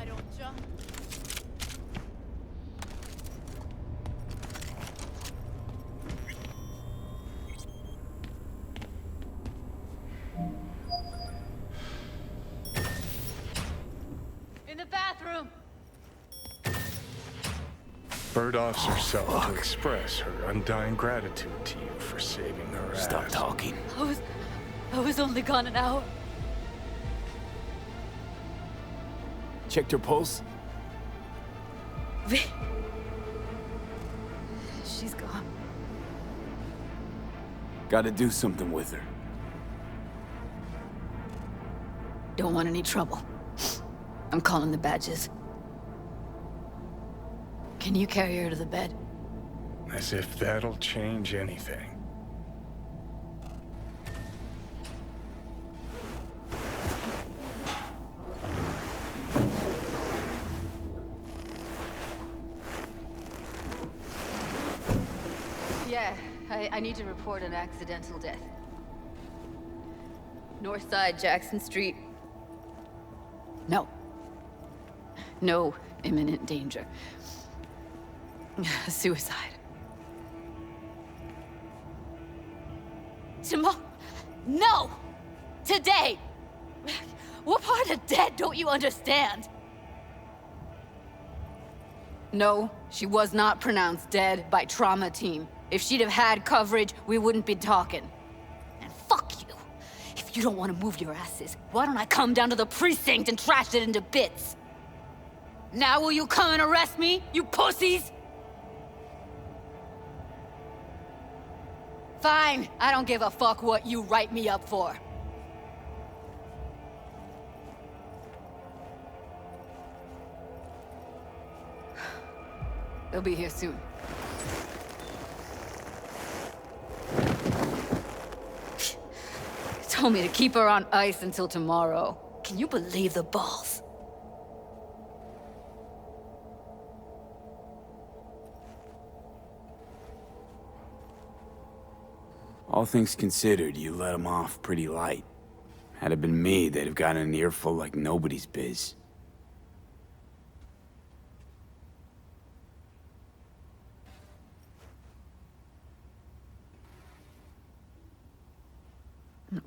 I don't jump. In the bathroom. Bird Officer Saul to express her undying gratitude to you for saving her ass. Stop talking. I was only gone an hour. Checked her pulse? V. She's gone. Gotta do something with her. Don't want any trouble. I'm calling the badges. Can you carry her to the bed? As if that'll change anything. Yeah, I need to report an accidental death. North side, Jackson Street. No. No imminent danger. Suicide. Tomorrow? No! Today! What part of dead don't you understand? No, she was not pronounced dead by trauma team. If she'd have had coverage, we wouldn't be talking. And fuck you. If you don't want to move your asses, why don't I come down to the precinct and trash it into bits? Now will you come and arrest me, you pussies? Fine, I don't give a fuck what you write me up for. They'll be here soon. Told me to keep her on ice until tomorrow. Can you believe the balls? All things considered, you let him off pretty light. Had it been me, they'd have gotten an earful like nobody's biz.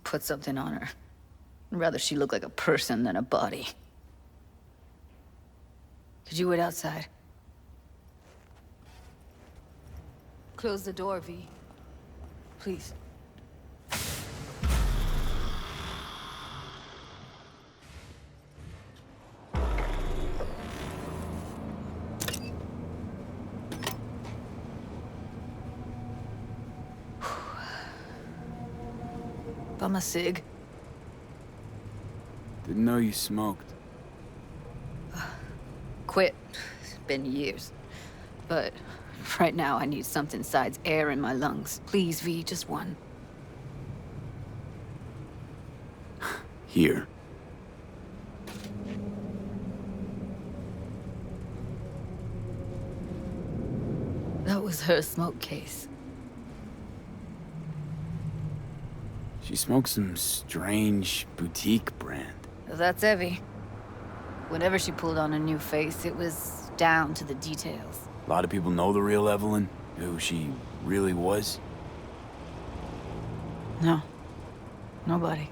Put something on her. I'd rather she look like a person than a body. Could you wait outside? Close the door, V. Please. Bum a cig. Didn't know you smoked. Quit. It's been years. But right now I need something besides air in my lungs. Please, V, just one. Here. That was her smoke case. She smokes some strange boutique brand. That's Evie. Whenever she pulled on a new face, it was down to the details. A lot of people know the real Evelyn, who she really was. No. Nobody.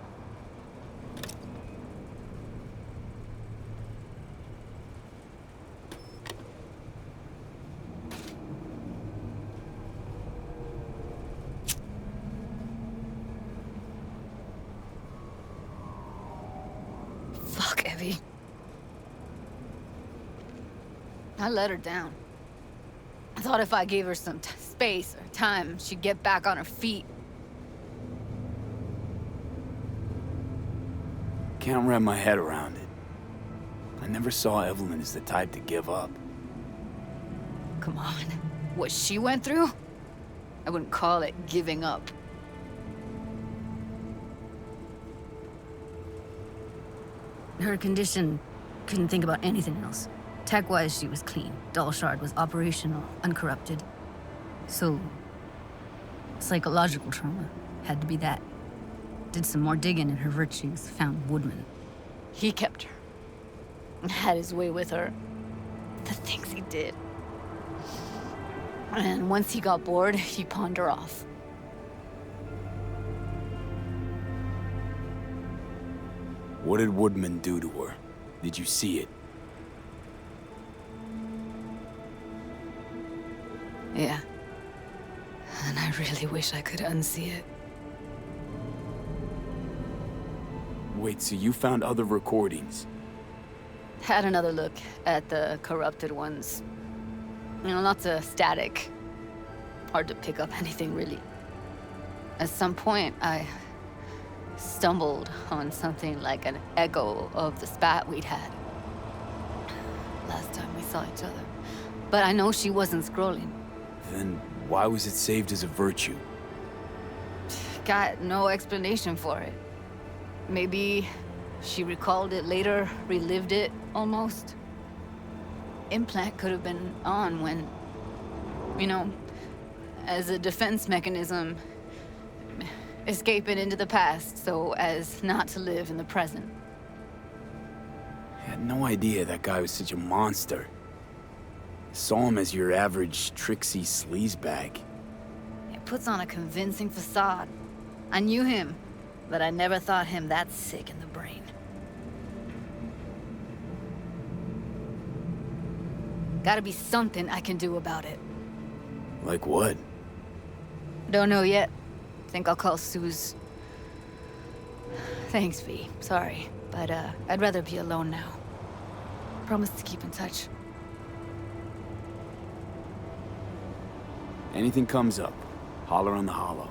Fuck, Evie. I let her down. I thought if I gave her some space or time, she'd get back on her feet. Can't wrap my head around it. I never saw Evelyn as the type to give up. Come on. What she went through? I wouldn't call it giving up. Her condition, couldn't think about anything else. Tech-wise, she was clean. Doll Shard was operational, uncorrupted. So, psychological trauma had to be that. Did some more digging in her virtues, found Woodman. He kept her. had his way with her. The things he did. And once he got bored, he pawned her off. What did Woodman do to her? Did you see it? Yeah. And I really wish I could unsee it. Wait, so you found other recordings? Had another look at the corrupted ones. You know, lots of static. Hard to pick up anything, really. At some point, I stumbled on something like an echo of the spat we'd had. Last time we saw each other. But I know she wasn't scrolling. Then why was it saved as a virtue? Got no explanation for it. Maybe she recalled it later, relived it, almost. Implant could have been on when, you know, as a defense mechanism, escaping into the past so as not to live in the present. I had no idea that guy was such a monster. Saw him as your average tricksy sleazebag. It puts on a convincing facade. I knew him, but I never thought him that sick in the brain. Gotta be something I can do about it. Like what? Don't know yet. Think I'll call Suze. Thanks, V. Sorry, but I'd rather be alone now. Promise to keep in touch. Anything comes up, holler on the hollow.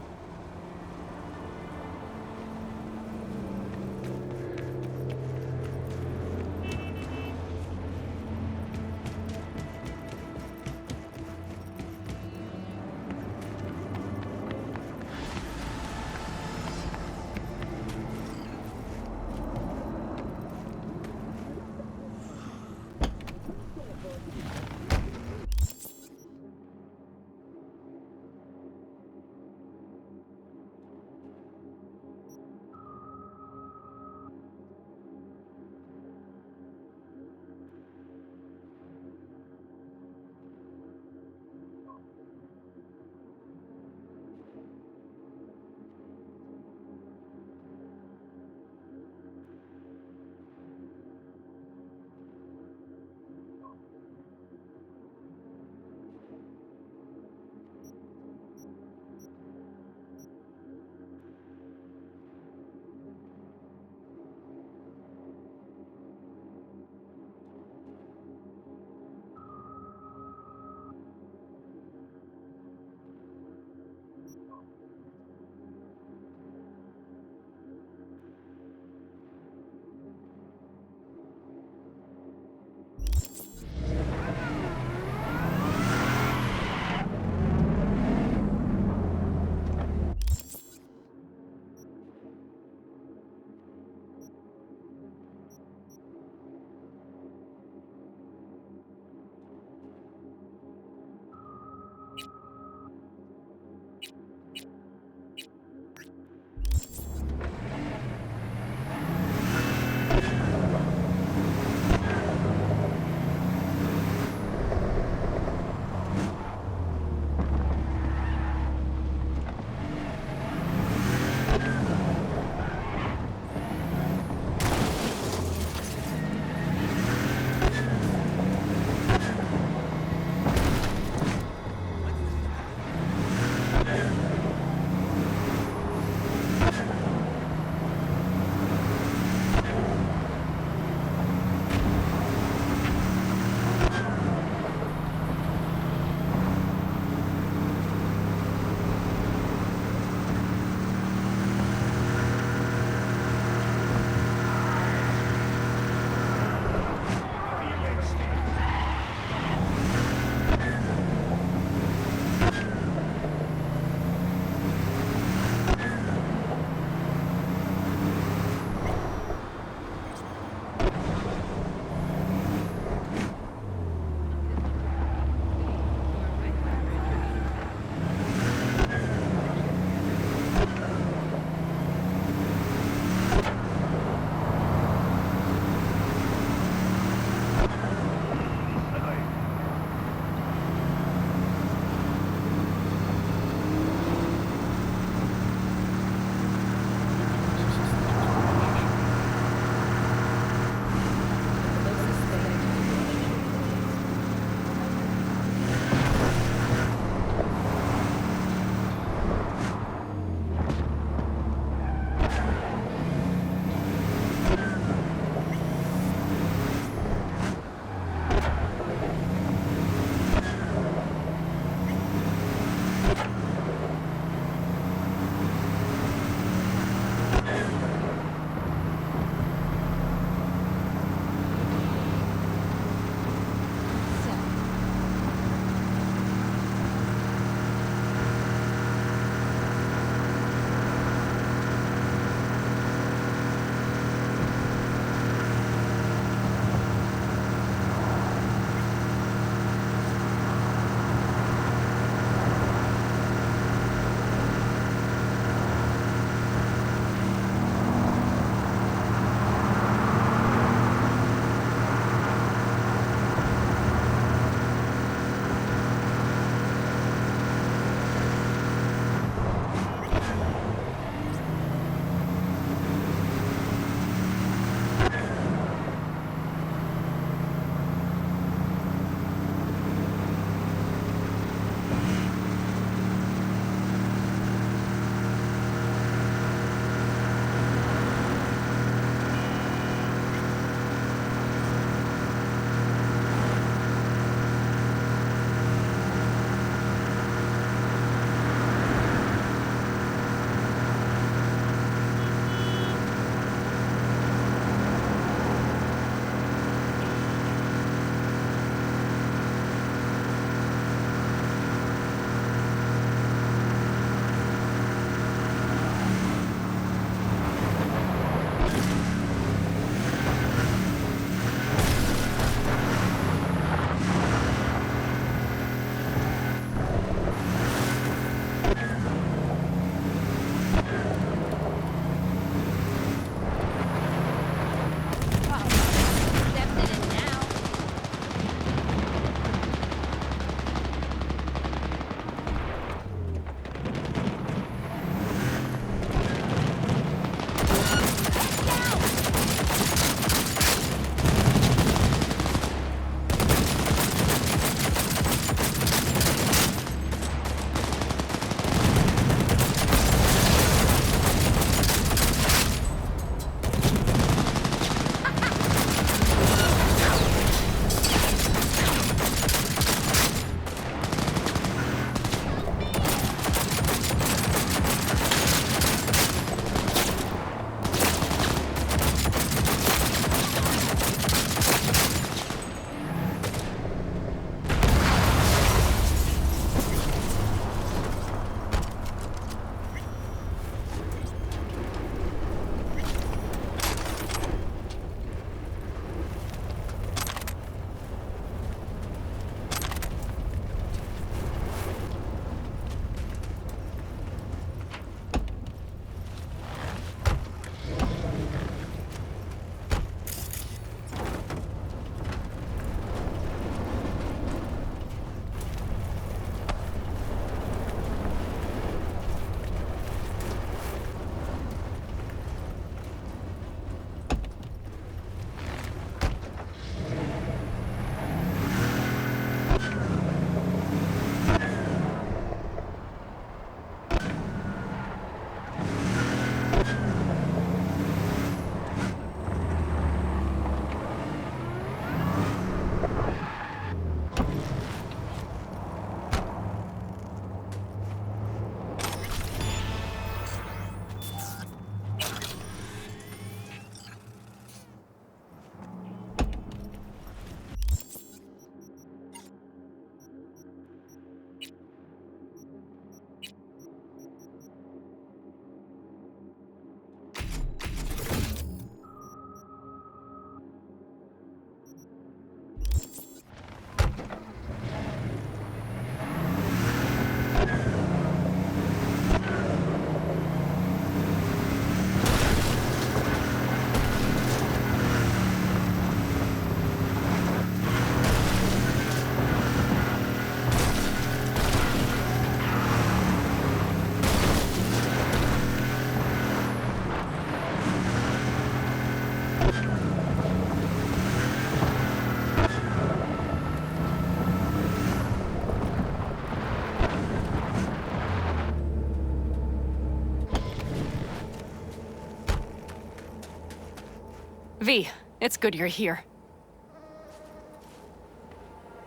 V, it's good you're here.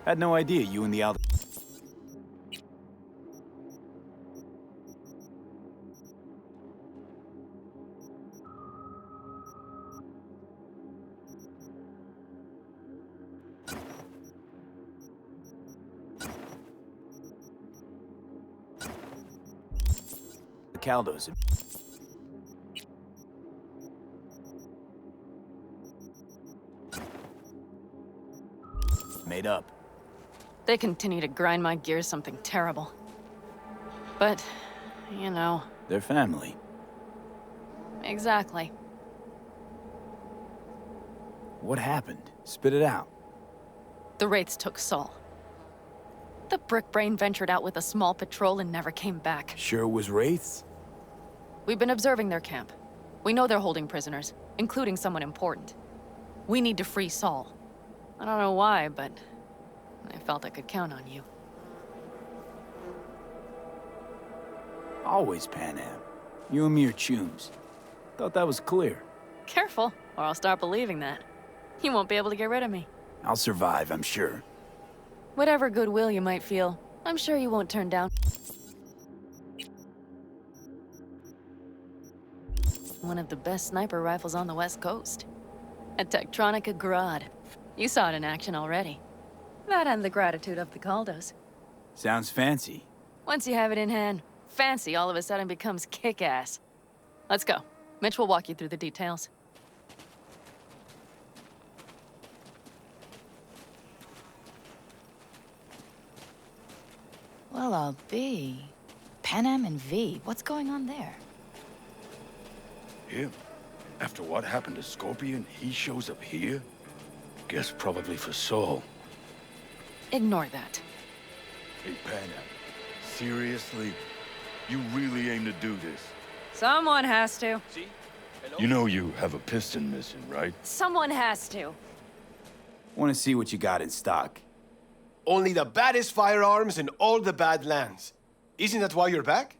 Had no idea you and the aldecaldos. Made up. They continue to grind my gears something terrible. But, you know... They're family. Exactly. What happened? Spit it out. The Wraiths took Saul. The Brickbrain ventured out with a small patrol and never came back. Sure it was Wraiths? We've been observing their camp. We know they're holding prisoners, including someone important. We need to free Saul. I don't know why, but I felt I could count on you. Always Pan Am. You and me are chums. Thought that was clear. Careful, or I'll start believing that. You won't be able to get rid of me. I'll survive, I'm sure. Whatever goodwill you might feel, I'm sure you won't turn down. One of the best sniper rifles on the West Coast. A Tektronica Grad. You saw it in action already. That and the gratitude of the Caldos. Sounds fancy. Once you have it in hand, fancy all of a sudden becomes kick-ass. Let's go. Mitch will walk you through the details. Well, I'll be. Pan Am and V, what's going on there? Him? After what happened to Scorpion, he shows up here? Guess probably for Saul. Ignore that. Hey, Pan Am, seriously? You really aim to do this? Someone has to. You know you have a piston missing, right? Someone has to. Want to see what you got in stock. Only the baddest firearms in all the Badlands. Isn't that why you're back?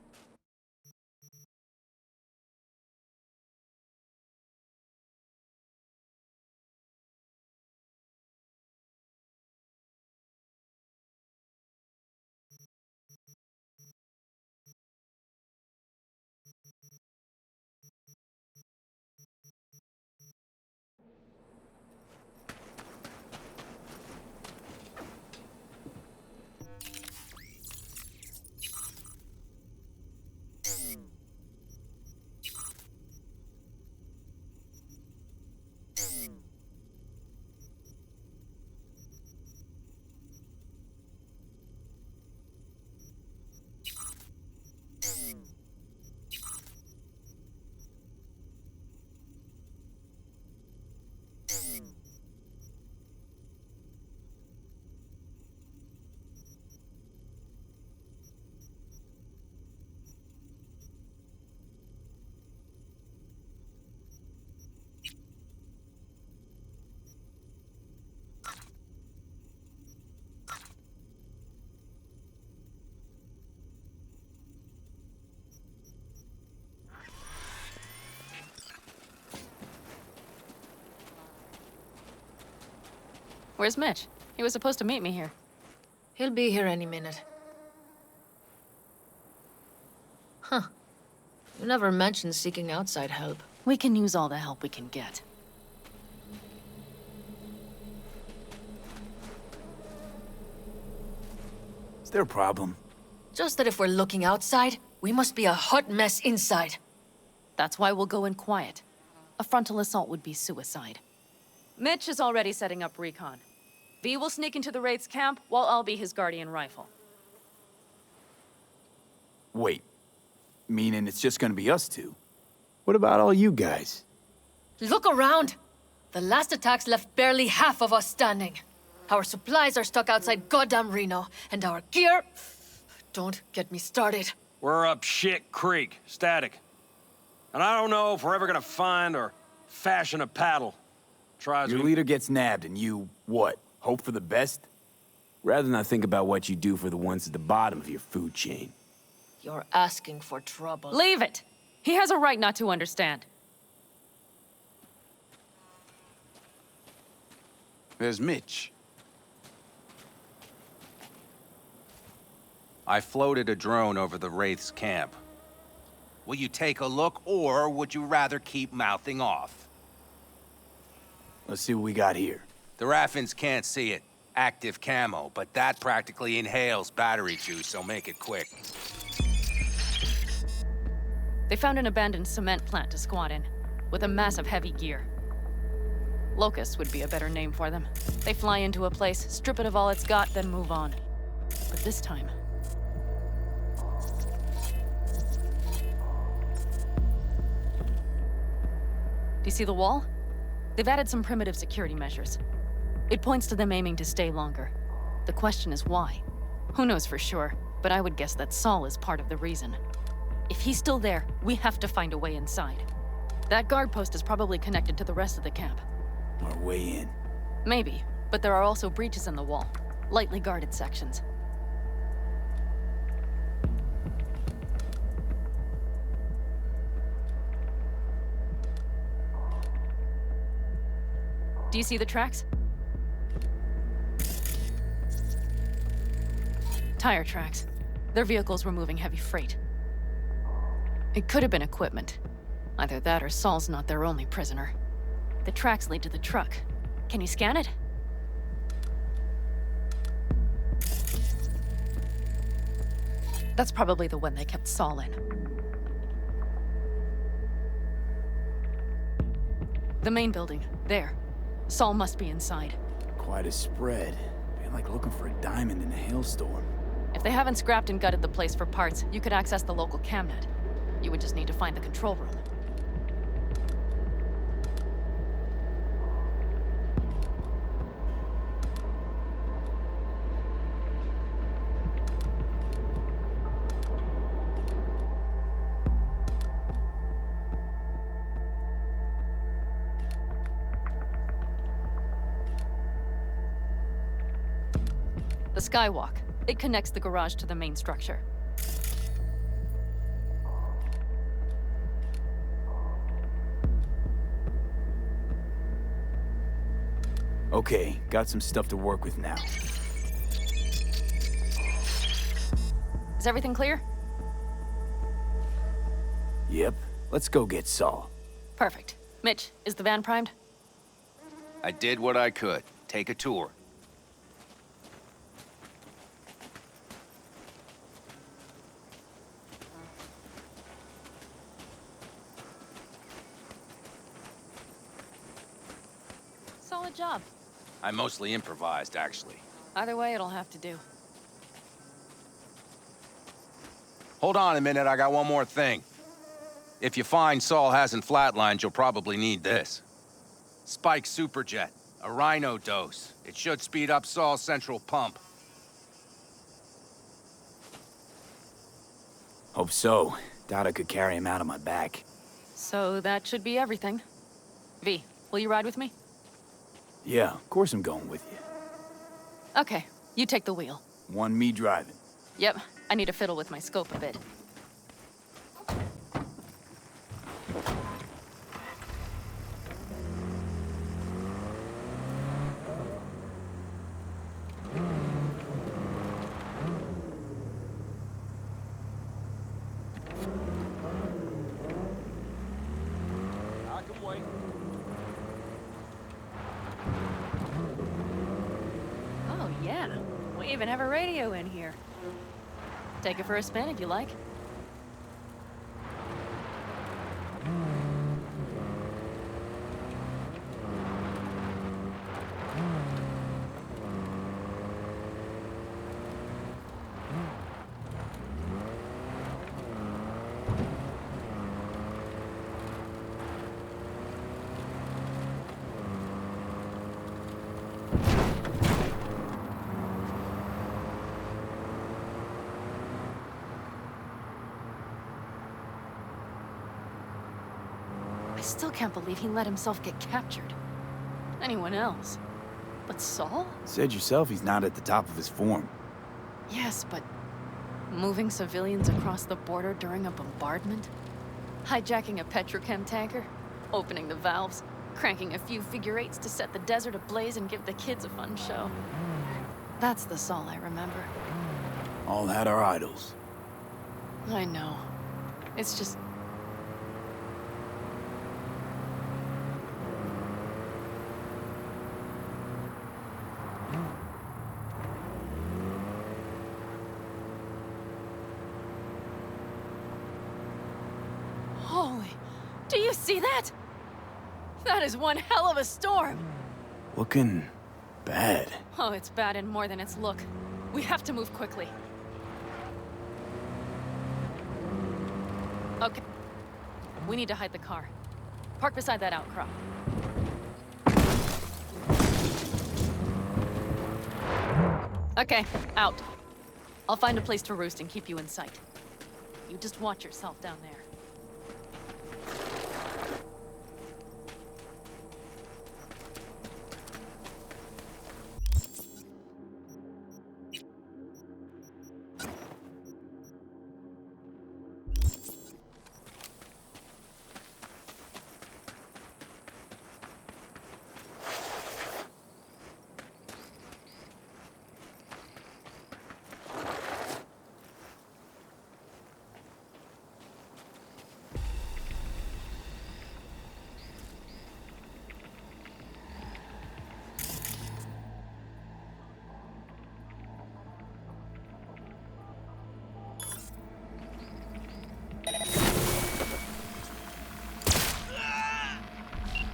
Where's Mitch? He was supposed to meet me here. He'll be here any minute. Huh. You never mentioned seeking outside help. We can use all the help we can get. Is there a problem? Just that if we're looking outside, we must be a hot mess inside. That's why we'll go in quiet. A frontal assault would be suicide. Mitch is already setting up recon. V will sneak into the Wraith's camp, while I'll be his guardian rifle. Wait. Meaning it's just gonna be us two? What about all you guys? Look around! The last attacks left barely half of us standing. Our supplies are stuck outside goddamn Reno, and our gear... Don't get me started. We're up shit creek, static. And I don't know if we're ever gonna find or fashion a paddle. Tries Your me. leader gets nabbed and you, what, hope for the best? Rather not think about what you do for the ones at the bottom of your food chain. You're asking for trouble. Leave it! He has a right not to understand. There's Mitch. I floated a drone over the Wraith's camp. Will you take a look, or would you rather keep mouthing off? Let's see what we got here. The Raffins can't see it. Active camo, but that practically inhales battery juice, so make it quick. They found an abandoned cement plant to squat in, with a massive heavy gear. Locusts would be a better name for them. They fly into a place, strip it of all it's got, then move on. But this time... Do you see the wall? They've added some primitive security measures. It points to them aiming to stay longer. The question is why? Who knows for sure, but I would guess that Saul is part of the reason. If he's still there, we have to find a way inside. That guard post is probably connected to the rest of the camp. Our way in. Maybe, but there are also breaches in the wall. Lightly guarded sections. Do you see the tracks? Tire tracks. Their vehicles were moving heavy freight. It could have been equipment. Either that or Saul's not their only prisoner. The tracks lead to the truck. Can you scan it? That's probably the one they kept Saul in. The main building, there. Saul must be inside. Quite a spread. Be like looking for a diamond in a hailstorm. If they haven't scrapped and gutted the place for parts, you could access the local camnet. You would just need to find the control room. The skywalk. It connects the garage to the main structure. Okay, got some stuff to work with now. Is everything clear? Yep, let's go get Saul. Perfect. Mitch, is the van primed? I did what I could. Take a tour. Solid job. I mostly improvised, actually. Either way, it'll have to do. Hold on a minute, I got one more thing. If you find Saul hasn't flatlined, you'll probably need this. Spike Superjet, a rhino dose. It should speed up Saul's central pump. Hope so. Doubt I could carry him out on my back. So that should be everything. V, will you ride with me? Yeah, of course I'm going with you. Okay, you take the wheel. One me driving. Yep, I need to fiddle with my scope a bit. Oh yeah, we even have a radio in here. Take it for a spin if you like. I still can't believe he let himself get captured. anyone else. But Saul? Said yourself he's not at the top of his form. Yes, but moving civilians across the border during a bombardment? Hijacking a petrochem tanker? Opening the valves? Cranking a few figure eights to set the desert ablaze and give the kids a fun show? That's the Saul I remember. All had our idols. I know. It's just... Holy... Do you see that? That is one hell of a storm! Looking bad. Oh, it's bad in more than its look. We have to move quickly. Okay. We need to hide the car. Park beside that outcrop. Okay, out. I'll find a place to roost and keep you in sight. You just watch yourself down there.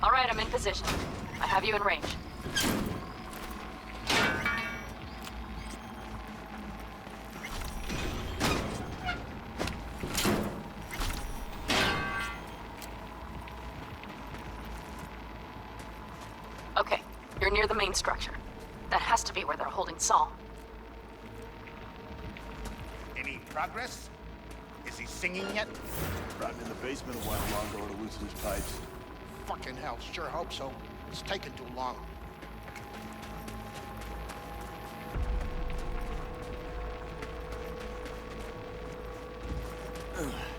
All right, I'm in position. I have you in range. Okay, you're near the main structure. That has to be where they're holding Saul. Any progress? Is he singing yet? Brought him in the basement a while ago to loosen his pipes. Fucking hell, sure hope so. It's taking too long.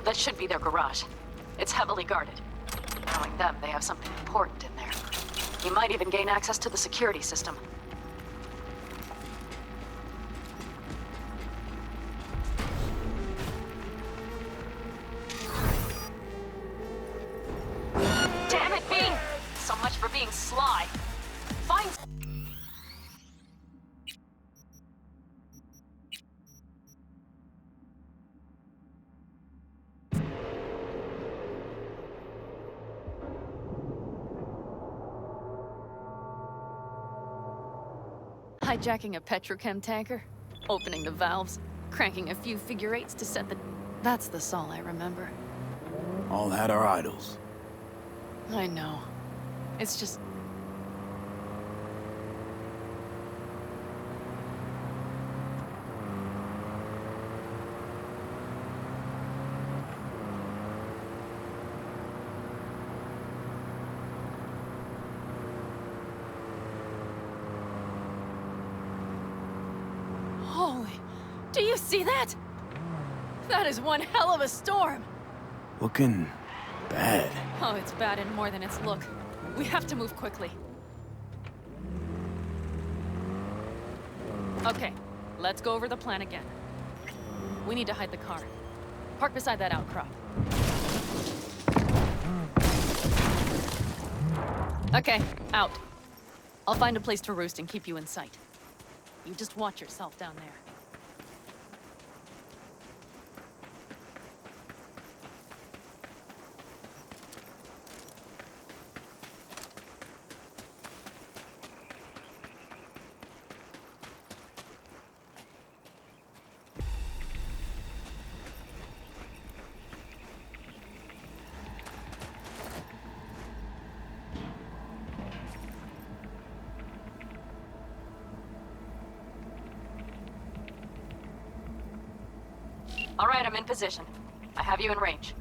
That should be their garage. It's heavily guarded. Knowing them, they have something important in there. You might even gain access to the security system. Damn it, B! So much for being sly. Find... Hijacking a petrochem tanker? Opening the valves? Cranking a few figure eights to set the... That's the Saul I remember. All had our idols. I know. It's just... Holy... Do you see that? That is one hell of a storm! Looking bad. Oh, it's bad in more than its look. We have to move quickly. Okay, let's go over the plan again. We need to hide the car. Park beside that outcrop. Okay, out. I'll find a place to roost and keep you in sight. You just watch yourself down there. All right, I'm in position. I have you in range.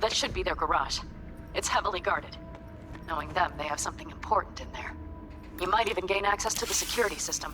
That should be their garage. It's heavily guarded. Knowing them, they have something important in there. You might even gain access to the security system.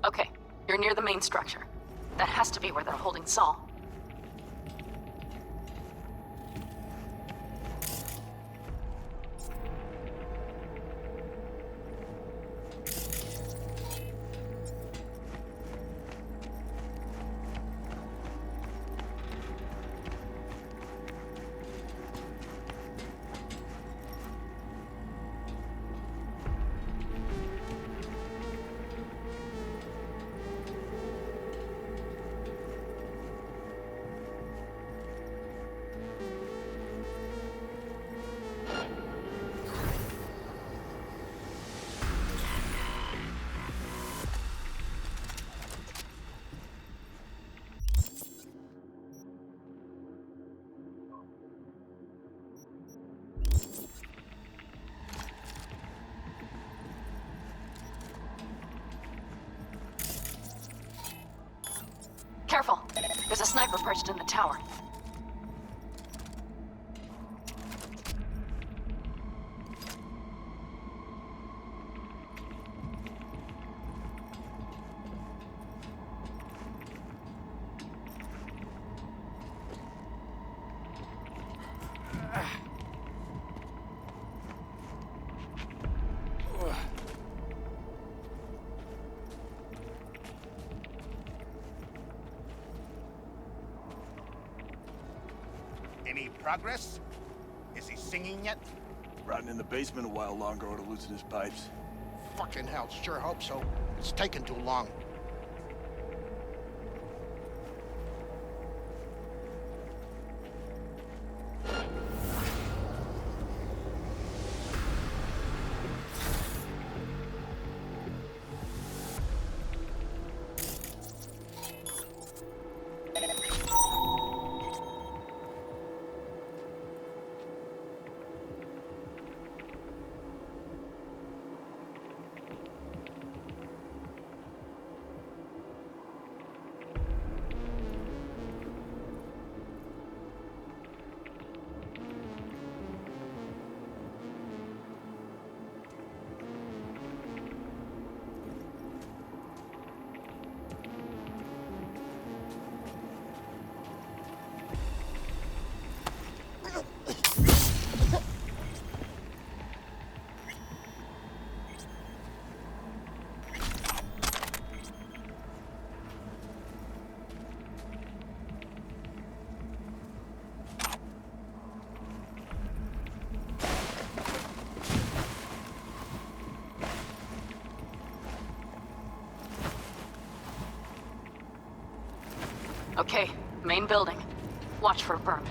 Okay, you're near the main structure. That has to be where they're holding Saul. Careful. There's a sniper perched in the tower. Any progress? Is he singing yet? Rotting in the basement a while longer or losing his pipes. Fucking hell, sure hope so. It's taken too long. Okay, main building. Watch for vermin.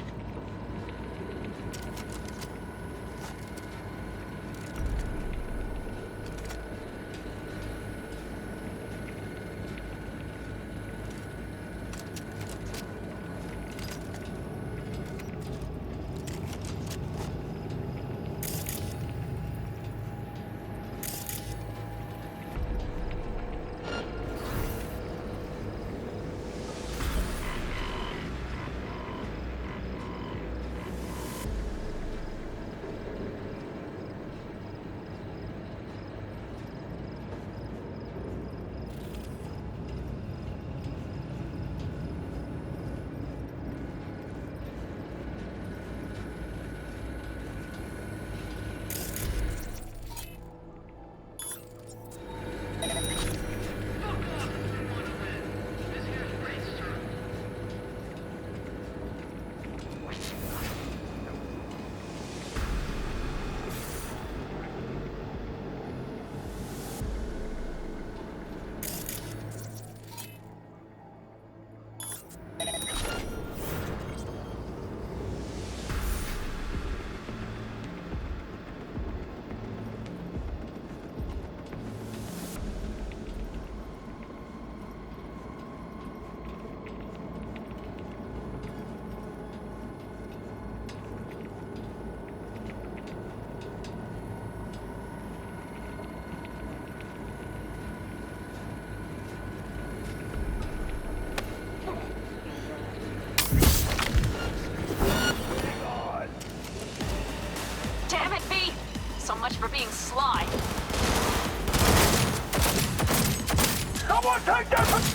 much for being sly. Someone take that!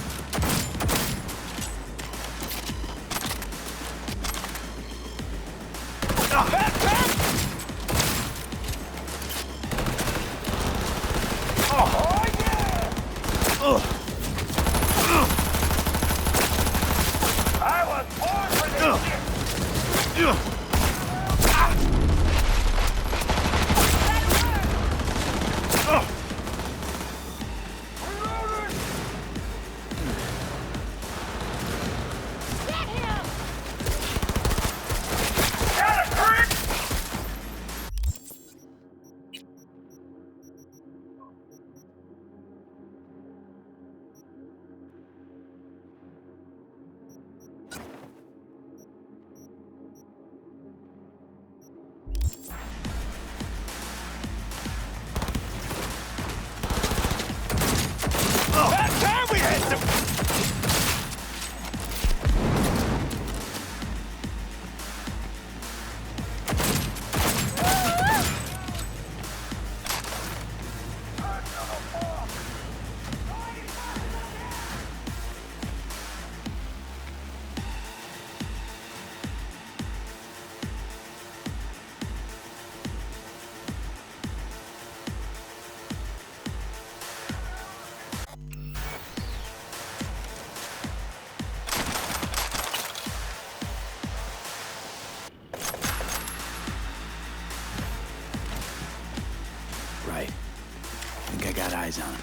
Right. I think I got eyes on him.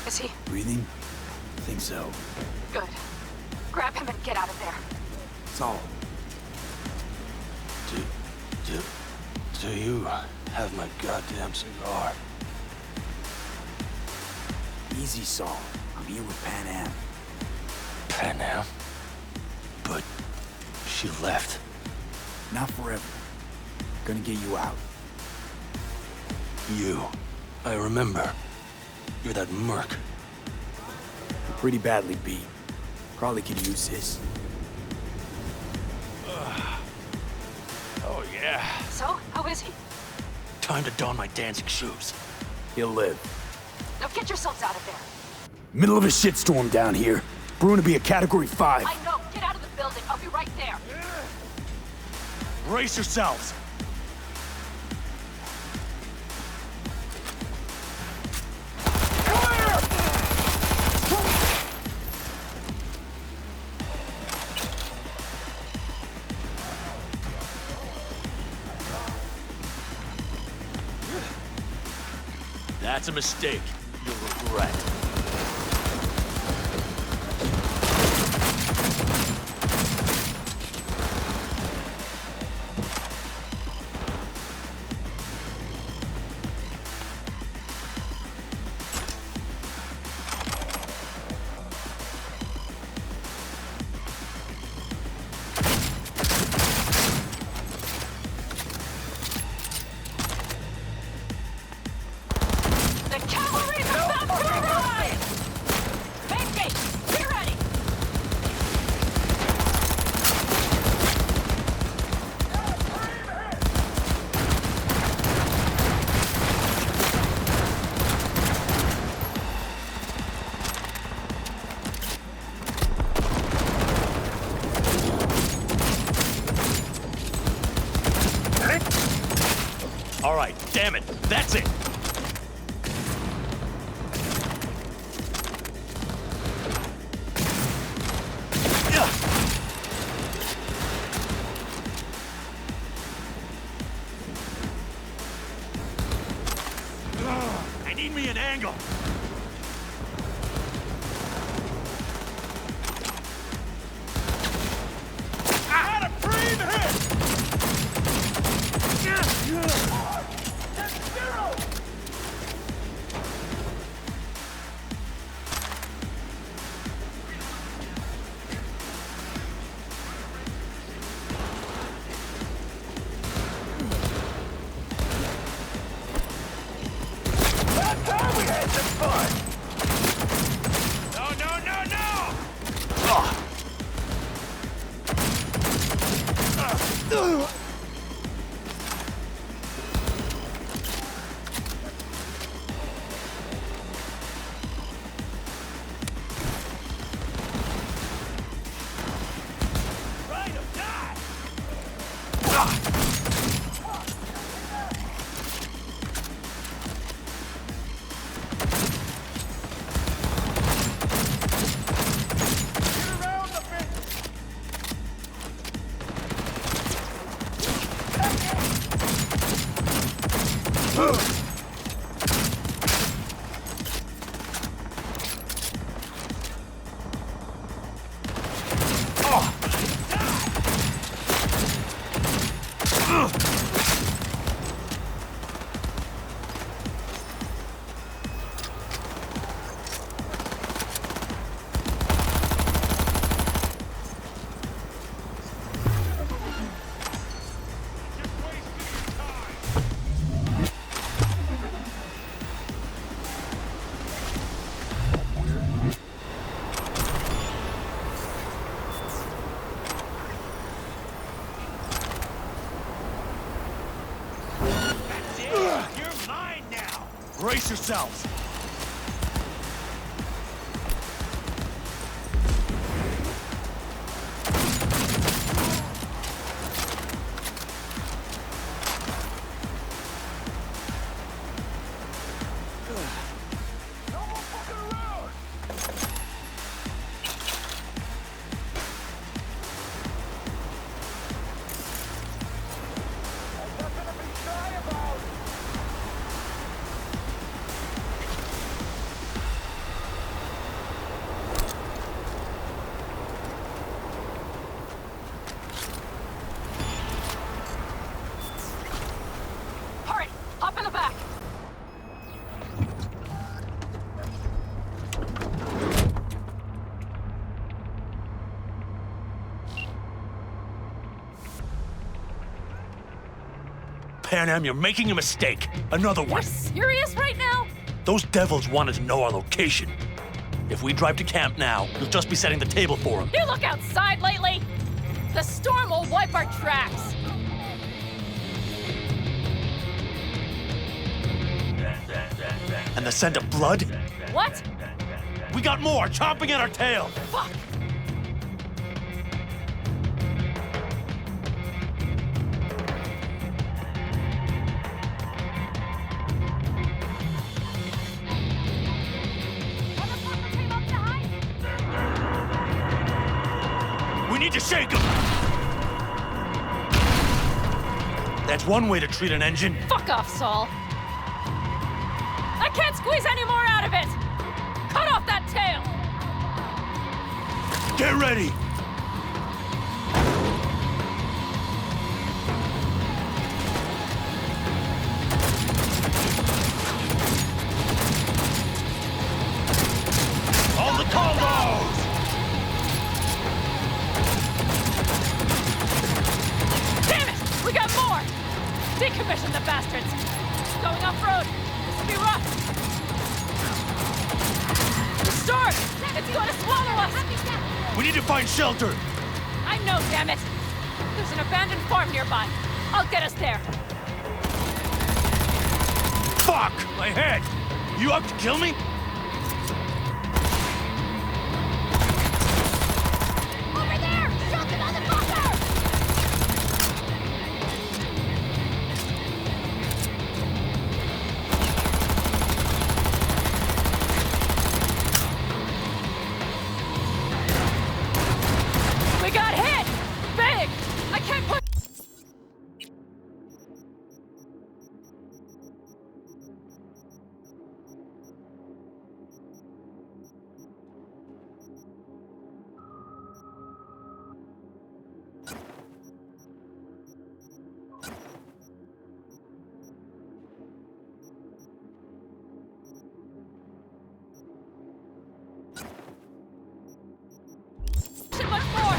Is he? Breathing? I think so. Good. Grab him and get out of there. Saul. Do you have my goddamn cigar? Easy, Saul. I'm here with Pan Am. Pan Am? But she left. Not forever. Gonna get you out. You. I remember. You're that merc. You're pretty badly beat. Probably could use this. Oh, yeah. So, how is he? Time to don my dancing shoes. He'll live. Now get yourselves out of there. Middle of a shitstorm down here. Brewing to be a Category 5. I know. Get out of the building. I'll be right there. Brace yourselves. That's a mistake. You'll regret. All right, damn it, that's it. I need me an angle. I had a free hit. Brace yourselves! Pan, you're making a mistake. Another one. You're serious right now? Those devils wanted to know our location. If we drive to camp now, you'll just be setting the table for them. You look outside lately? The storm will wipe our tracks. And the scent of blood? What? We got more chomping at our tail. Fuck! We need to shake them! That's one way to treat an engine. Fuck off, Saul. I can't squeeze any more out of it! Cut off that tail! Get ready! Aldecaldos! Damn it! We got more! Decommission the bastards! Going off-road! This will be rough! The storm! It's going to swallow us! We need to find shelter! I know, damn it! There's an abandoned farm nearby. I'll get us there. Fuck! My head! You out to kill me? Over there! Shoot the motherfucker! We got hit! Big! I can't put... much more!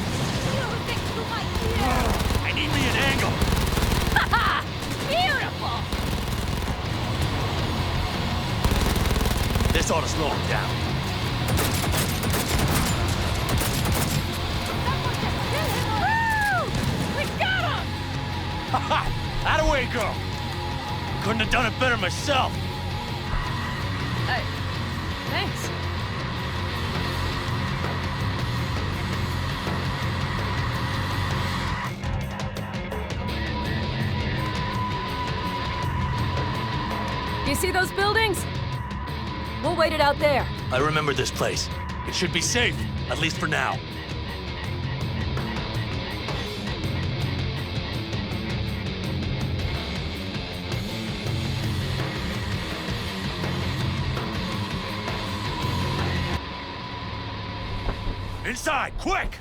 You think you might hear? I need me an angle! Ha! Beautiful! This ought to slow him down. Woo! We got him! Ha! How'd away go? Couldn't have done it better myself. Thanks. You see those buildings? We'll wait it out there. I remember this place. It should be safe, at least for now. Inside, quick!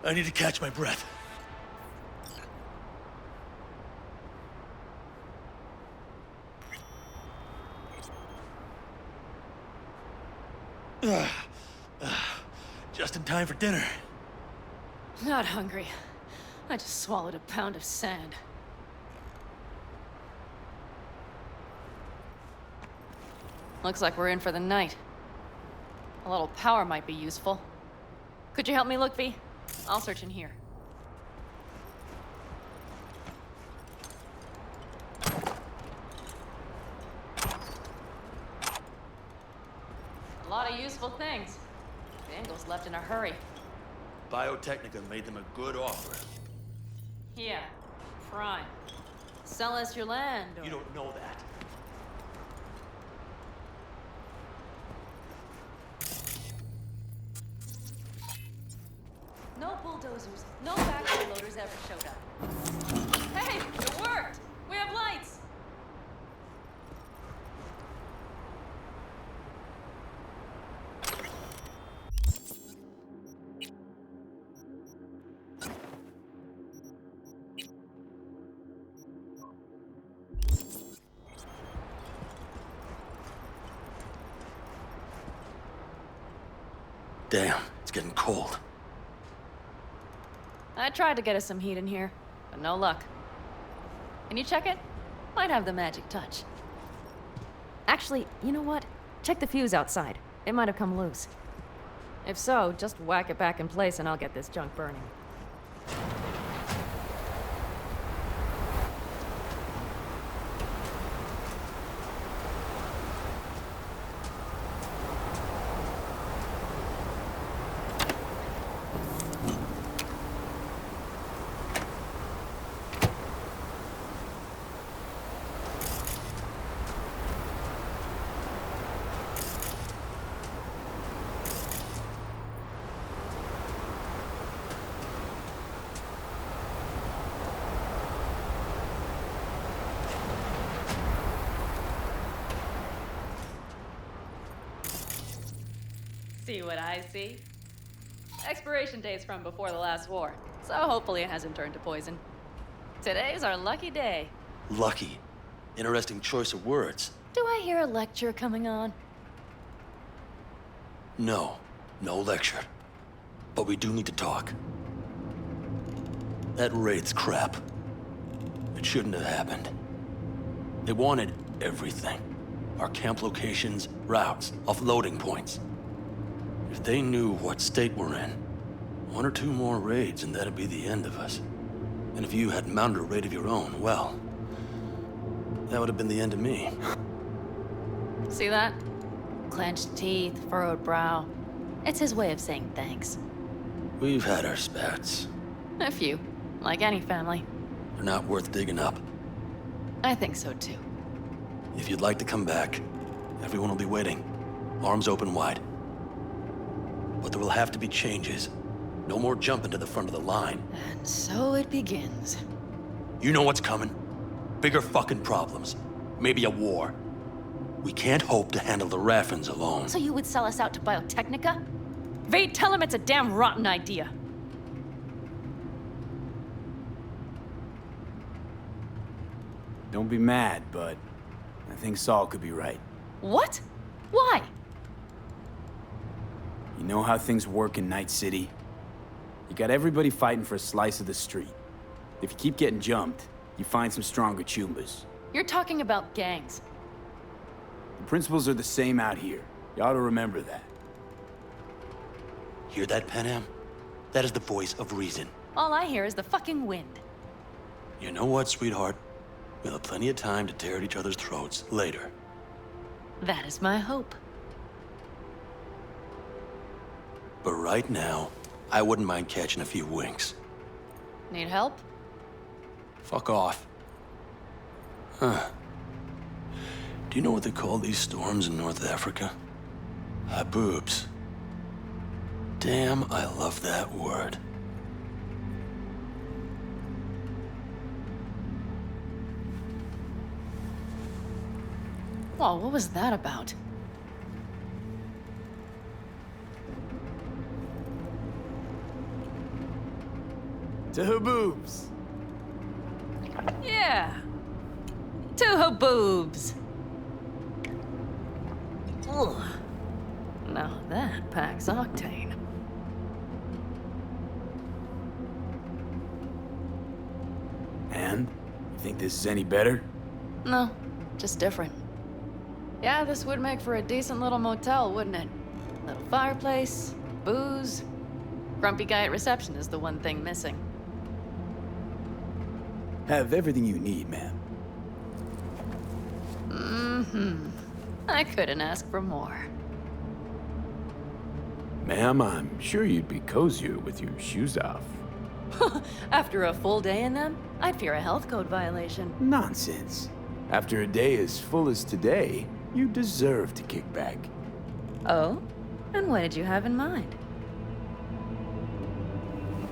I need to catch my breath. Just in time for dinner. Not hungry. I just swallowed a pound of sand. Looks like we're in for the night. A little power might be useful. Could you help me look, V? I'll search in here. A lot of useful things. Daniels left in a hurry. Biotechnica made them a good offer. Yeah, prime. Sell us your land, or... You don't know that. No bulldozers, no backhoe loaders ever showed up. Hey, it worked! We have lights! Damn, it's getting cold. I tried to get us some heat in here, but no luck. Can you check it? Might have the magic touch. Actually, you know what? Check the fuse outside. It might have come loose. If so, just whack it back in place and I'll get this junk burning. See what I see? Expiration date's from before the last war, so hopefully it hasn't turned to poison. Today's our lucky day. Lucky. Interesting choice of words. Do I hear a lecture coming on? No, no lecture. But we do need to talk. That raid's crap. It shouldn't have happened. They wanted everything. Our camp locations, routes, offloading points. If they knew what state we're in, 1 or 2 more raids and that'd be the end of us. And if you had mounted a raid of your own, well, that would have been the end of me. See that? Clenched teeth, furrowed brow. It's his way of saying thanks. We've had our spats. A few, like any family. They're not worth digging up. I think so too. If you'd like to come back, everyone will be waiting. Arms open wide. But there will have to be changes. No more jumping to the front of the line. And so it begins. You know what's coming. Bigger fucking problems. Maybe a war. We can't hope to handle the Raffins alone. So you would sell us out to Biotechnica? Vade, tell him it's a damn rotten idea. Don't be mad, but I think Saul could be right. What? Why? You know how things work in Night City? You got everybody fighting for a slice of the street. If you keep getting jumped, you find some stronger chumbas. You're talking about gangs. The principles are the same out here. You ought to remember that. Hear that, Panam? That is the voice of reason. All I hear is the fucking wind. You know what, sweetheart? We'll have plenty of time to tear at each other's throats later. That is my hope. But right now, I wouldn't mind catching a few winks. Need help? Fuck off. Huh. Do you know what they call these storms in North Africa? Haboobs. Damn, I love that word. Whoa, what was that about? To her boobs. Yeah. To her boobs. Ugh. Now that packs octane. And? You think this is any better? No, just different. Yeah, this would make for a decent little motel, wouldn't it? Little fireplace, booze. Grumpy guy at reception is the one thing missing. Have everything you need, ma'am. I couldn't ask for more. Ma'am, I'm sure you'd be cozier with your shoes off. After a full day in them, I'd fear a health code violation. Nonsense. After a day as full as today, you deserve to kick back. Oh? And what did you have in mind?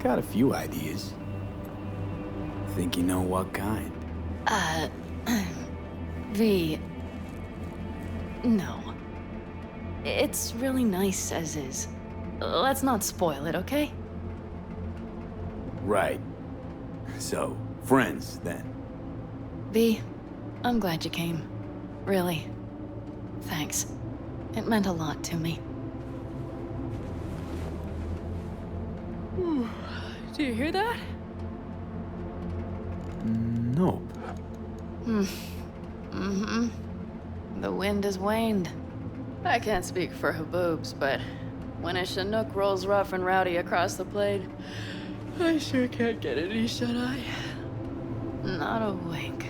Got a few ideas. Think you know what kind? V... No. It's really nice as is. Let's not spoil it, okay? Right. So, friends, then. V, I'm glad you came. Really. Thanks. It meant a lot to me. Do you hear that? Nope. The wind has waned. I can't speak for Haboobs, but when a Chinook rolls rough and rowdy across the plain, I sure can't get any shut-eye. Not a wink.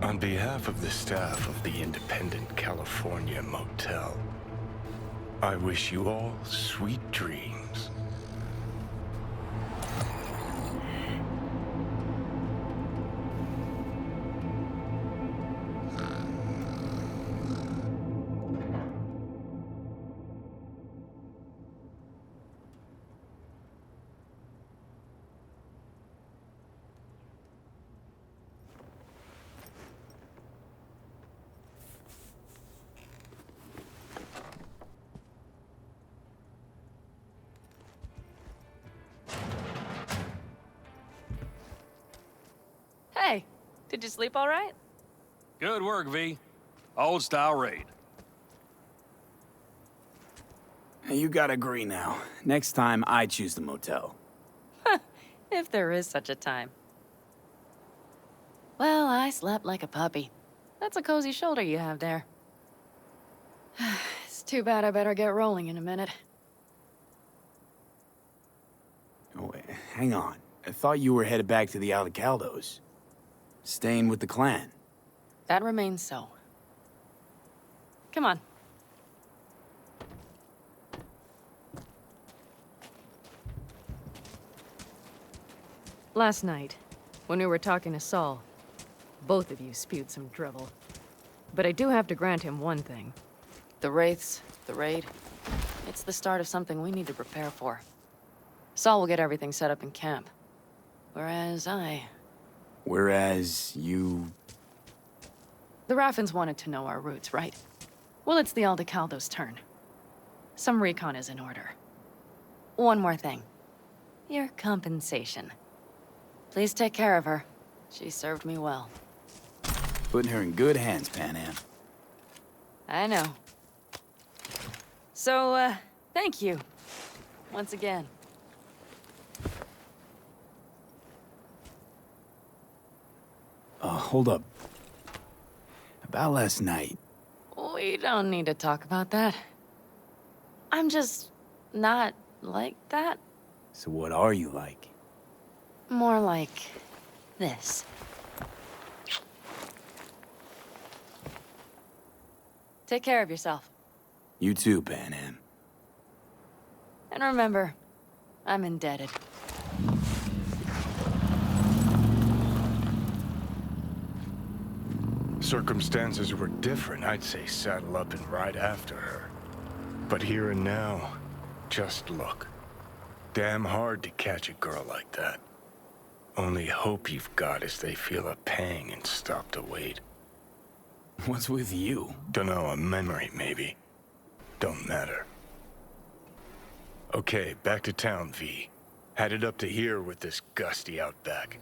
On behalf of the staff of the Independent California Motel, I wish you all sweet dreams. Hey, did you sleep all right? Good work, V. Old style raid. You gotta agree now. Next time, I choose the motel. If there is such a time. Well, I slept like a puppy. That's a cozy shoulder you have there. It's too bad I better get rolling in a minute. Oh, wait, hang on. I thought you were headed back to the aldecaldos. Staying with the clan. That remains so. Come on. Last night, when we were talking to Saul, both of you spewed some drivel. But I do have to grant him one thing. The Wraiths, the raid, it's the start of something we need to prepare for. Saul will get everything set up in camp. Whereas you... The Raffins wanted to know our roots, right? Well, it's the aldecaldos' turn. Some recon is in order. One more thing. Your compensation. Please take care of her. She served me well. Putting her in good hands, Panam. I know. So, thank you. Once again. Hold up. About last night. We don't need to talk about that. I'm just not like that. So what are you like? More like this. Take care of yourself. You too, Panam. And remember, I'm indebted. Circumstances were different, I'd say saddle up and ride after her. But here and now, just look. Damn hard to catch a girl like that. Only hope you've got is they feel a pang and stop to wait. What's with you? Dunno, a memory maybe. Don't matter. Okay, back to town, V. Headed up to here with this gusty outback.